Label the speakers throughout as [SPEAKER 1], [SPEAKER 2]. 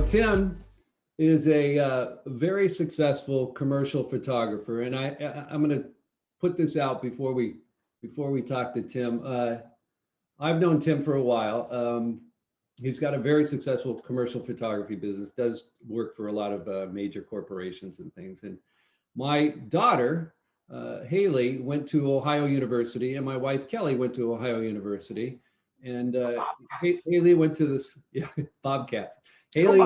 [SPEAKER 1] Tim is a very successful commercial photographer, and I'm going to put this out before we talk to Tim. I've known Tim for a while. He's got a very successful commercial photography business, does work for a lot of major corporations and things. And my daughter, Haley, went to Ohio University, and my wife, Kelly, went to Ohio University. And Haley went to this, yeah, Bobcats. Haley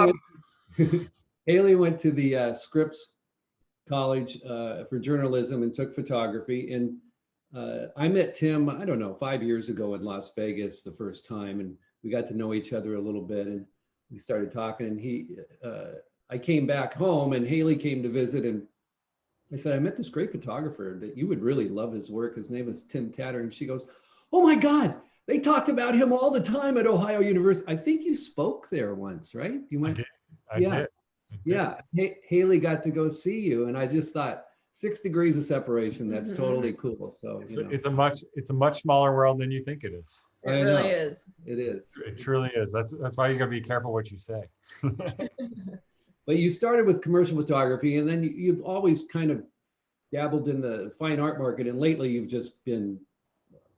[SPEAKER 1] went to the Scripps College for journalism and took photography. And I met Tim, I don't know, 5 years ago in Las Vegas the first time, and we got to know each other a little bit, and we started talking. And I came back home, and Haley came to visit, and I said, I met this great photographer that you would really love his work. His name is Tim TADDER. And she goes, oh my God, they talked about him all the time at Ohio University. I think you spoke there once, right? You went. I did. Yeah. Haley got to go see you, and I just thought 6 degrees of separation. That's totally cool. So
[SPEAKER 2] it's a much smaller world than you think it is.
[SPEAKER 3] It really is.
[SPEAKER 1] It is.
[SPEAKER 2] It truly is. That's why you gotta be careful what you say.
[SPEAKER 1] But you started with commercial photography, and then you've always kind of dabbled in the fine art market, and lately you've just been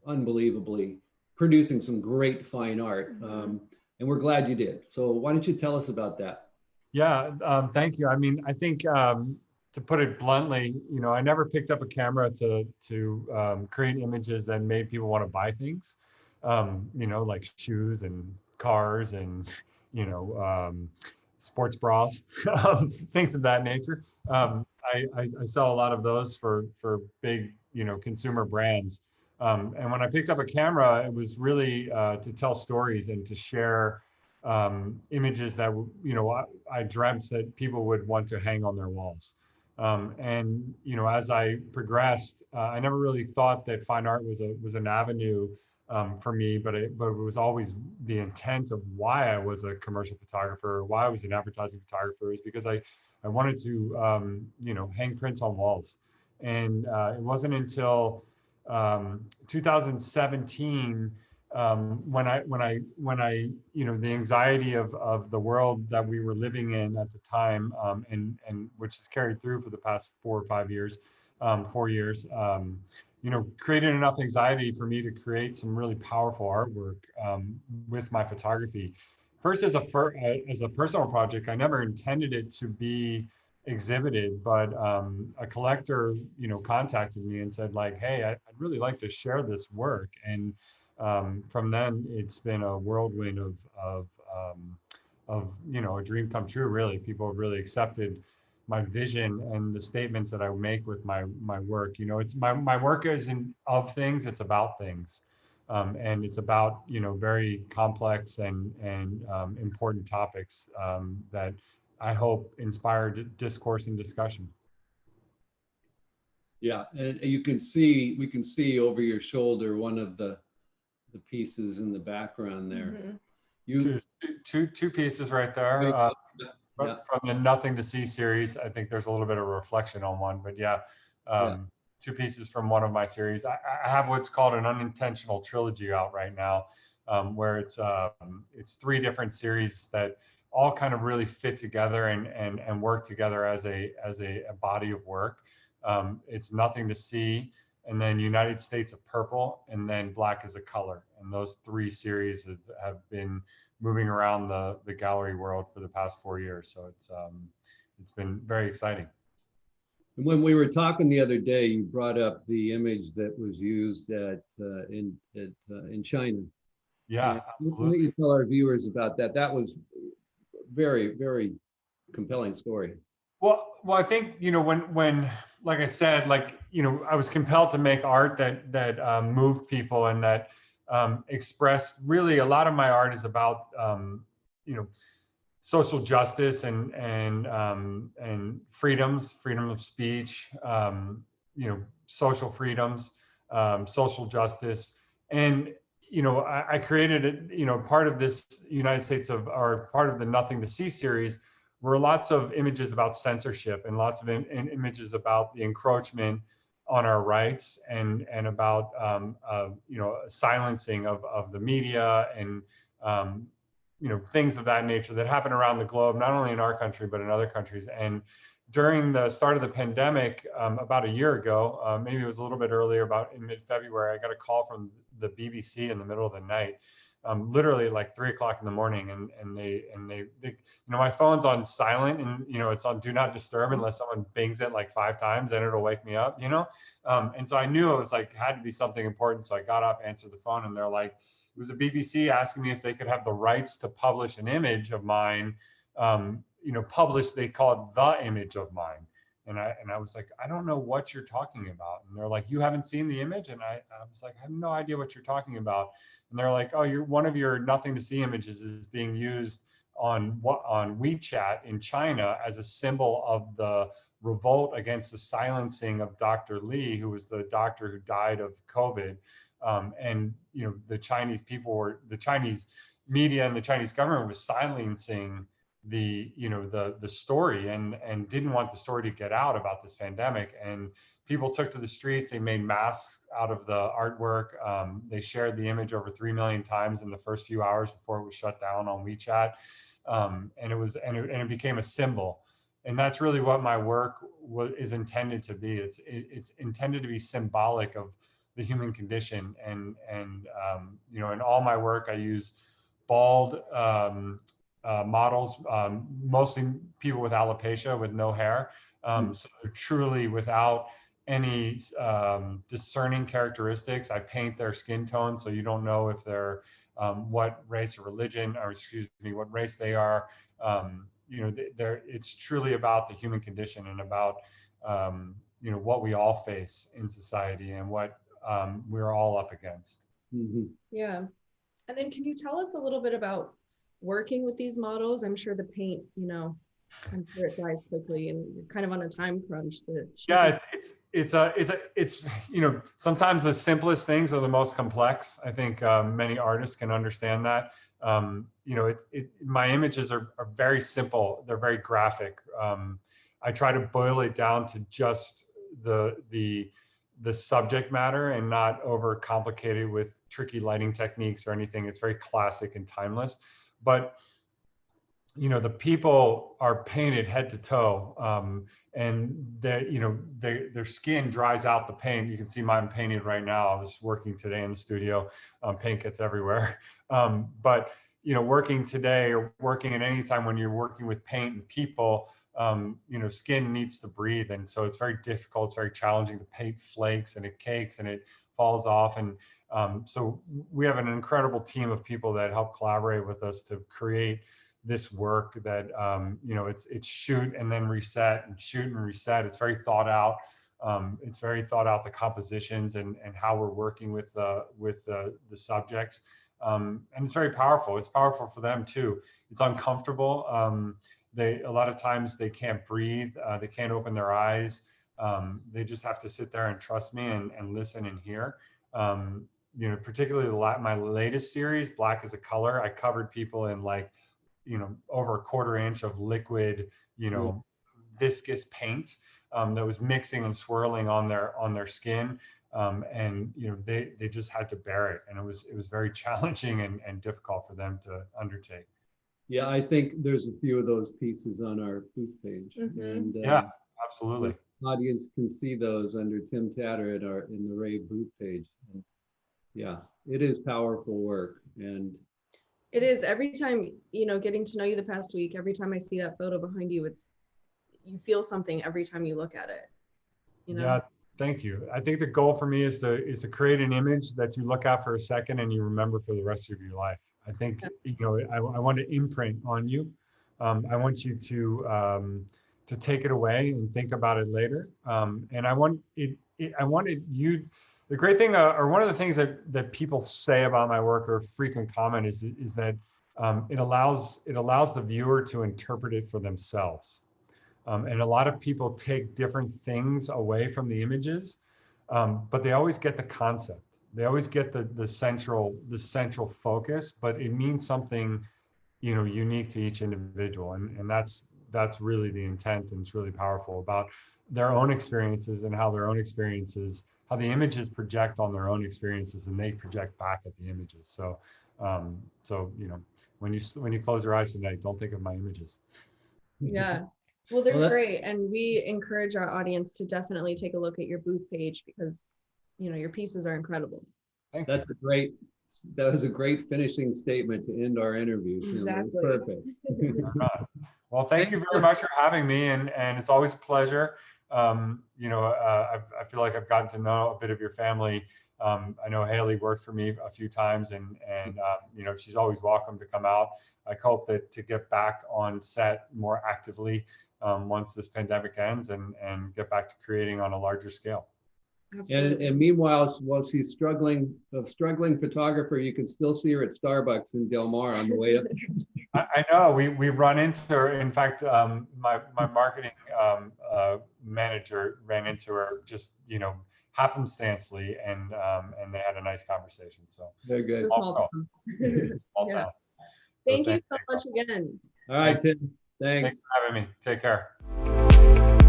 [SPEAKER 1] unbelievably producing some great fine art, and we're glad you did. So why don't you tell us about that?
[SPEAKER 2] Yeah, thank you. I mean, I think to put it bluntly, I never picked up a camera to create images that made people want to buy things, like shoes and cars and sports bras, things of that nature. I sell a lot of those for big, consumer brands. And when I picked up a camera, it was really to tell stories and to share images that, I dreamt that people would want to hang on their walls. And, as I progressed, I never really thought that fine art was an avenue for me, but it was always the intent of why I was a commercial photographer, why I was an advertising photographer, is because I wanted to, hang prints on walls. And it wasn't until 2017 when I, the anxiety of the world that we were living in at the time, and which is carried through for the past 4 or 5 years, 4 years, created enough anxiety for me to create some really powerful artwork with my photography. First, as a personal project, I never intended it to be exhibited, but a collector, contacted me and said, like, hey, I'd really like to share this work. And from then, it's been a whirlwind of a dream come true. Really, people have really accepted my vision and the statements that I make with my work. It's my work isn't of things; it's about things, and it's about very complex and important topics that I hope inspire discourse and discussion.
[SPEAKER 1] Yeah, and we can see over your shoulder one of the pieces in the background there.
[SPEAKER 2] Two pieces right there. From the Nothing to See series. I think there's a little bit of a reflection on one, but yeah. 2 pieces from one of my series. I have what's called an unintentional trilogy out right now, where it's 3 different series that all kind of really fit together and work together as a body of work. It's Nothing to See, and then United States of Purple, and then Black is a Color. And those 3 series have been moving around the gallery world for the past 4 years. So it's been very exciting.
[SPEAKER 1] And when we were talking the other day, you brought up the image that was used in China.
[SPEAKER 2] Yeah, absolutely.
[SPEAKER 1] Why don't you tell our viewers about that? That was very, very compelling story.
[SPEAKER 2] Well, I think, when like I said, I was compelled to make art that moved people and that expressed, really, a lot of my art is about, social justice and freedom of speech, social freedoms, social justice. And, I created, part of this part of the Nothing to See series were lots of images about censorship and lots of images about the encroachment on our rights and about silencing of the media and things of that nature that happen around the globe, not only in our country, but in other countries. And during the start of the pandemic, about a year ago, maybe it was a little bit earlier, about in mid-February, I got a call from the BBC in the middle of the night, literally like 3 o'clock in the morning. And they my phone's on silent, and, it's on do not disturb unless someone bings it like 5 times, and it'll wake me up, and so I knew it was like, had to be something important. So I got up, answered the phone, and they're like, it was a BBC asking me if they could have the rights to publish an image of mine, published, they call it the image of mine. And I was like, I don't know what you're talking about. And they're like, you haven't seen the image? And I was like, I have no idea what you're talking about. And they're like, oh, one of your nothing to see images is being used on WeChat in China as a symbol of the revolt against the silencing of Dr. Li, who was the doctor who died of COVID. And the Chinese media and the Chinese government was silencing the story, and didn't want the story to get out about this pandemic. And people took to the streets. They made masks out of the artwork. They shared the image over 3 million times in the first few hours before it was shut down on WeChat. And it became a symbol. And that's really what my work is intended to be. It's intended to be symbolic of the human condition. And in all my work, I use bald models, mostly people with alopecia, with no hair. So they're truly without any discerning characteristics. I paint their skin tone, so you don't know if they're what race or religion, or what race they are. It's truly about the human condition, and about what we all face in society, and what we're all up against.
[SPEAKER 1] Mm-hmm.
[SPEAKER 3] Yeah. And then can you tell us a little bit about working with these models? I'm sure the paint, I'm sure it dries quickly, and you're kind of on a time crunch to shoot.
[SPEAKER 2] Yeah, it's sometimes the simplest things are the most complex. I think many artists can understand that. My images are very simple. They're very graphic. I try to boil it down to just the subject matter, and not over complicated with tricky lighting techniques or anything. It's very classic and timeless. But the people are painted head to toe, and their skin dries out the paint. You can see mine painted right now. I was working today in the studio. Paint gets everywhere. But working today, or working at any time when you're working with paint and people, skin needs to breathe. And so it's very difficult. It's very challenging. The paint flakes, and it cakes, and it falls off. And so we have an incredible team of people that help collaborate with us to create this work that, it's shoot and then reset, and shoot and reset. It's very thought out. The compositions and how we're working with the subjects. And it's very powerful. It's powerful for them too. It's uncomfortable. A lot of times they can't breathe. They can't open their eyes. They just have to sit there and trust me, and listen and hear. Particularly my latest series, Black is a Color, I covered people in over a 1/4 inch of liquid, viscous paint that was mixing and swirling on their skin. And they just had to bear it. And it was very challenging and difficult for them to undertake.
[SPEAKER 1] Yeah, I think there's a few of those pieces on our booth page.
[SPEAKER 3] Mm-hmm.
[SPEAKER 1] And
[SPEAKER 2] yeah, absolutely.
[SPEAKER 1] The audience can see those under Tim Tatter in the RAVE booth page. And yeah, it is powerful work. And
[SPEAKER 3] it is. Every time, getting to know you the past week, every time I see that photo behind you, you feel something every time you look at it.
[SPEAKER 2] Yeah, thank you. I think the goal for me is to create an image that you look at for a second and you remember for the rest of your life. I think, I want to imprint on you. I want you to take it away and think about it later. And I wanted you. The great thing, or one of the things that people say about my work, or frequent comment, is that it allows the viewer to interpret it for themselves. And a lot of people take different things away from the images, but they always get the concept. They always get the central focus, but it means something, unique to each individual, and that's really the intent, and it's really powerful about their own experiences, and how their own experiences how the images project on their own experiences, and they project back at the images. So, you know, when you close your eyes tonight, don't think of my images.
[SPEAKER 3] Yeah. Well, they're
[SPEAKER 1] Well, that-
[SPEAKER 3] great. And we encourage our audience to definitely take a look at your booth page because, you know, your pieces are incredible.
[SPEAKER 2] Thank
[SPEAKER 1] That was a great finishing statement to end our interview. Tim. It was
[SPEAKER 3] Exactly.
[SPEAKER 1] Perfect.
[SPEAKER 2] you. All right. Well, thank you very much for having me, and it's always a pleasure. You know, I feel like I've gotten to know a bit of your family. I know Haley worked for me a few times, and you know, she's always welcome to come out. I hope that to get back on set more actively once this pandemic ends, and get back to creating on a larger scale.
[SPEAKER 3] Absolutely.
[SPEAKER 1] And meanwhile, while she's struggling photographer, you can still see her at Starbucks in Del Mar on the way up.
[SPEAKER 2] I know we run into her. In fact, my marketing manager ran into her just, you know, happenstancely, and they had a nice conversation. So
[SPEAKER 1] Very good.
[SPEAKER 3] It's a small town.
[SPEAKER 2] small
[SPEAKER 3] Yeah.
[SPEAKER 2] town.
[SPEAKER 3] Thank
[SPEAKER 2] So
[SPEAKER 3] you so much again.
[SPEAKER 1] All right, Tim. Thanks.
[SPEAKER 2] Thanks for having me. Take care.